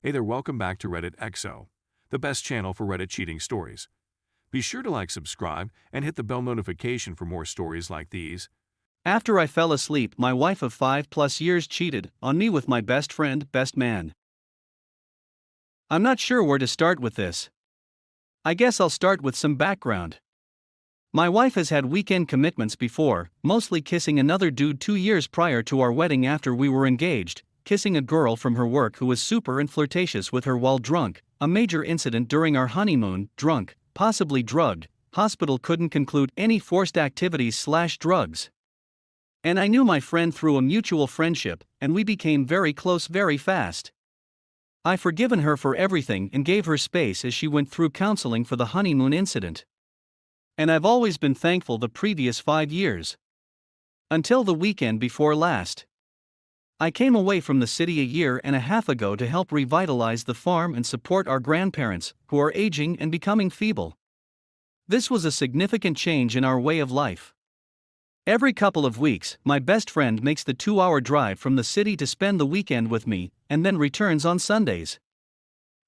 Hey there, welcome back to Reddit XO, the best channel for Reddit cheating stories. Be sure to like, subscribe, and hit the bell notification for more stories like these. After I fell asleep, my wife of 5+ years cheated on me with my best friend, best man. I'm not sure where to start with this. I guess I'll start with some background. My wife has had weekend commitments before, mostly kissing another dude 2 years prior to our wedding after we were engaged, kissing a girl from her work who was super and flirtatious with her while drunk, a major incident during our honeymoon, drunk, possibly drugged, hospital couldn't conclude any forced activities/drugs. And I knew my friend through a mutual friendship, and we became very close very fast. I've forgiven her for everything and gave her space as she went through counseling for the honeymoon incident. And I've always been thankful the previous 5 years. Until the weekend before last. I came away from the city a year and a half ago to help revitalize the farm and support our grandparents, who are aging and becoming feeble. This was a significant change in our way of life. Every couple of weeks, my best friend makes the 2-hour drive from the city to spend the weekend with me, and then returns on Sundays.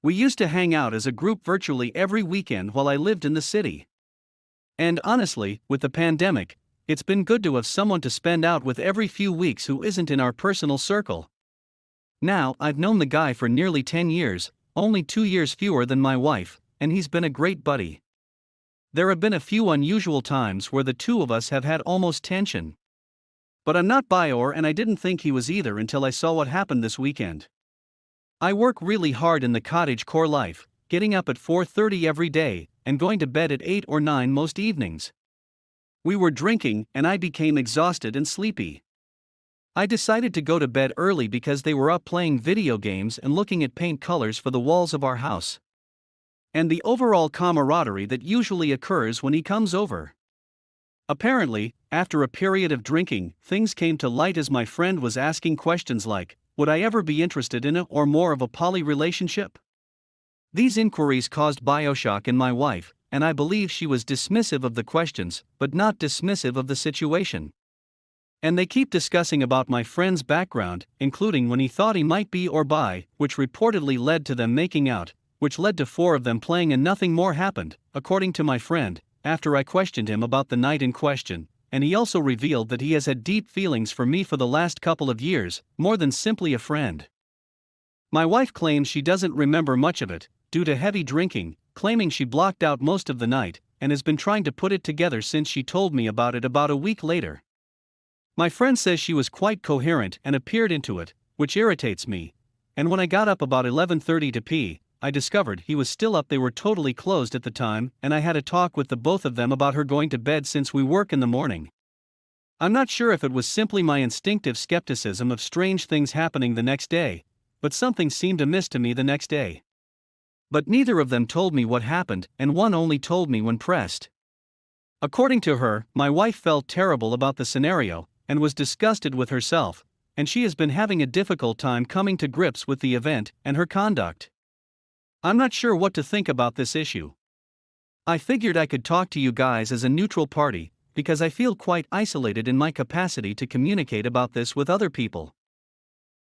We used to hang out as a group virtually every weekend while I lived in the city. And honestly, with the pandemic, it's been good to have someone to spend out with every few weeks who isn't in our personal circle. Now, I've known the guy for nearly 10 years, only 2 years fewer than my wife, and he's been a great buddy. There have been a few unusual times where the two of us have had almost tension. But I'm not bior, and I didn't think he was either until I saw what happened this weekend. I work really hard in the cottage core life, getting up at 4:30 every day, and going to bed at 8 or 9 most evenings. We were drinking, and I became exhausted and sleepy. I decided to go to bed early because they were up playing video games and looking at paint colors for the walls of our house. And the overall camaraderie that usually occurs when he comes over. Apparently, after a period of drinking, things came to light as my friend was asking questions like, would I ever be interested in a or more of a poly relationship? These inquiries caused bioshock in my wife, and I believe she was dismissive of the questions, but not dismissive of the situation. And they keep discussing about my friend's background, including when he thought he might be or bi, which reportedly led to them making out, which led to 4 of them playing, and nothing more happened, according to my friend, after I questioned him about the night in question, and he also revealed that he has had deep feelings for me for the last couple of years, more than simply a friend. My wife claims she doesn't remember much of it, due to heavy drinking, claiming she blocked out most of the night, and has been trying to put it together since she told me about it about a week later. My friend says she was quite coherent and appeared into it, which irritates me, and when I got up about 11:30 to pee, I discovered he was still up. They were totally closed at the time, and I had a talk with the both of them about her going to bed since we work in the morning. I'm not sure if it was simply my instinctive skepticism of strange things happening the next day, but something seemed amiss to me the next day. But neither of them told me what happened, and one only told me when pressed. According to her, my wife felt terrible about the scenario, and was disgusted with herself, and she has been having a difficult time coming to grips with the event and her conduct. I'm not sure what to think about this issue. I figured I could talk to you guys as a neutral party, because I feel quite isolated in my capacity to communicate about this with other people.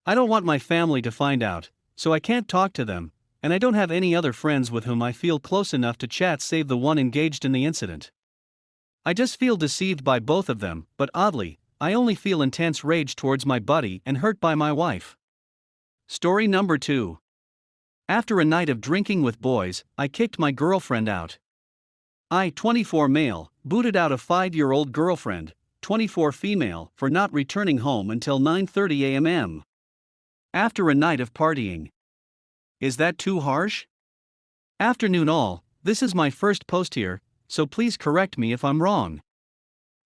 I don't want my family to find out, so I can't talk to them, and I don't have any other friends with whom I feel close enough to chat save the one engaged in the incident. I just feel deceived by both of them, but oddly, I only feel intense rage towards my buddy and hurt by my wife. Story number 2. After a night of drinking with boys, I kicked my girlfriend out. I, 24 male, booted out a 5-year-old girlfriend, 24 female, for not returning home until 9:30 a.m. after a night of partying. Is that too harsh? Afternoon all, this is my first post here, so please correct me if I'm wrong.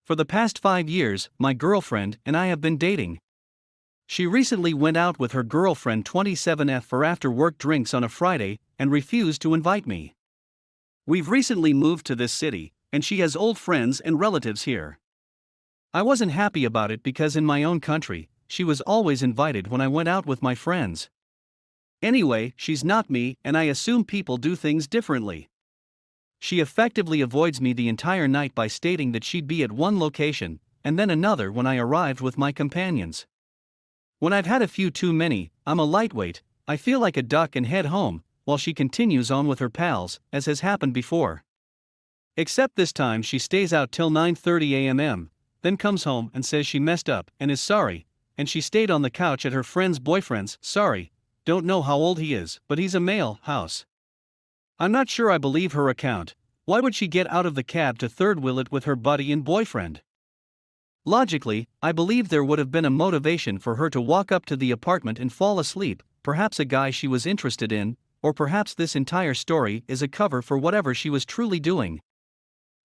For the past 5 years, my girlfriend and I have been dating. She recently went out with her girlfriend 27F for after-work drinks on a Friday, and refused to invite me. We've recently moved to this city, and she has old friends and relatives here. I wasn't happy about it because in my own country, she was always invited when I went out with my friends. Anyway, she's not me, and I assume people do things differently. She effectively avoids me the entire night by stating that she'd be at one location, and then another when I arrived with my companions. When I've had a few too many, I'm a lightweight, I feel like a duck and head home, while she continues on with her pals, as has happened before. Except this time she stays out till 9:30 a.m., then comes home and says she messed up and is sorry, and she stayed on the couch at her friend's boyfriend's, sorry, don't know how old he is, but he's a male, house. I'm not sure I believe her account. Why would she get out of the cab to third wheel it with her buddy and boyfriend? Logically, I believe there would have been a motivation for her to walk up to the apartment and fall asleep, perhaps a guy she was interested in, or perhaps this entire story is a cover for whatever she was truly doing.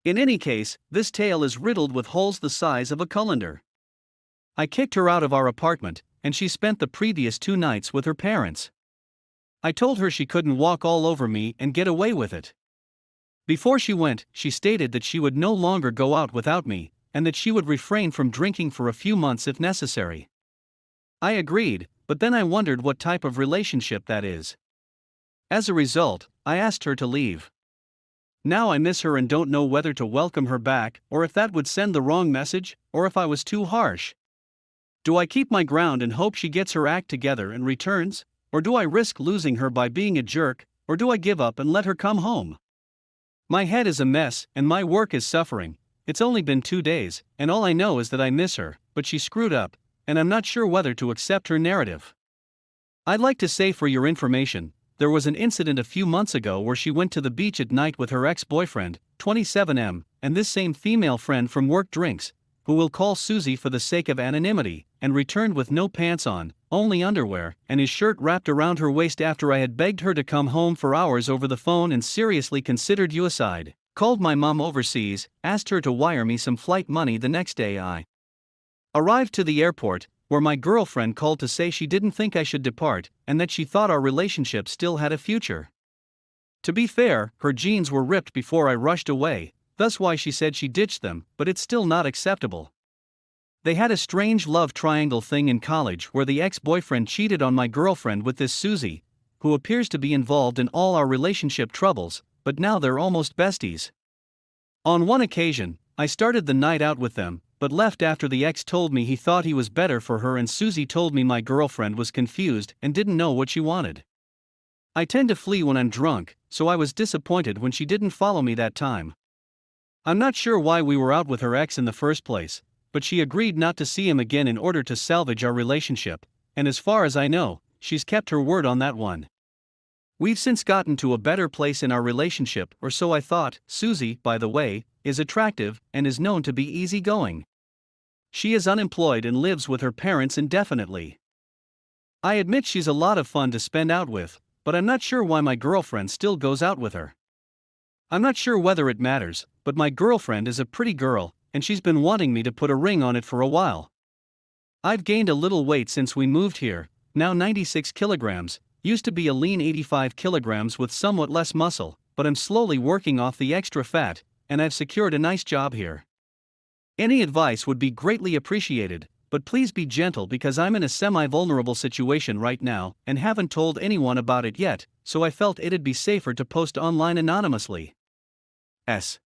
In any case, this tale is riddled with holes the size of a colander. I kicked her out of our apartment, and she spent the previous 2 nights with her parents. I told her she couldn't walk all over me and get away with it. Before she went, she stated that she would no longer go out without me, and that she would refrain from drinking for a few months if necessary. I agreed, but then I wondered what type of relationship that is. As a result, I asked her to leave. Now I miss her and don't know whether to welcome her back, or if that would send the wrong message, or if I was too harsh. Do I keep my ground and hope she gets her act together and returns, or do I risk losing her by being a jerk, or do I give up and let her come home? My head is a mess and my work is suffering. It's only been 2 days, and all I know is that I miss her, but she screwed up, and I'm not sure whether to accept her narrative. I'd like to say for your information, there was an incident a few months ago where she went to the beach at night with her ex-boyfriend, 27M, and this same female friend from work drinks, who we'll call Susie for the sake of anonymity, and returned with no pants on, only underwear, and his shirt wrapped around her waist after I had begged her to come home for hours over the phone and seriously considered suicide. Called my mom overseas, asked her to wire me some flight money the next day. I arrived to the airport, where my girlfriend called to say she didn't think I should depart, and that she thought our relationship still had a future. To be fair, her jeans were ripped before I rushed away, thus why she said she ditched them, but it's still not acceptable. They had a strange love triangle thing in college where the ex-boyfriend cheated on my girlfriend with this Susie, who appears to be involved in all our relationship troubles, but now they're almost besties. On one occasion, I started the night out with them, but left after the ex told me he thought he was better for her and Susie told me my girlfriend was confused and didn't know what she wanted. I tend to flee when I'm drunk, so I was disappointed when she didn't follow me that time. I'm not sure why we were out with her ex in the first place, but she agreed not to see him again in order to salvage our relationship, and as far as I know, she's kept her word on that one. We've since gotten to a better place in our relationship, or so I thought. Susie, by the way, is attractive and is known to be easygoing. She is unemployed and lives with her parents indefinitely. I admit she's a lot of fun to spend out with, but I'm not sure why my girlfriend still goes out with her. I'm not sure whether it matters, but my girlfriend is a pretty girl, and she's been wanting me to put a ring on it for a while. I've gained a little weight since we moved here, now 96 kilograms, used to be a lean 85 kilograms with somewhat less muscle, but I'm slowly working off the extra fat, and I've secured a nice job here. Any advice would be greatly appreciated, but please be gentle because I'm in a semi-vulnerable situation right now and haven't told anyone about it yet, so I felt it'd be safer to post online anonymously. S.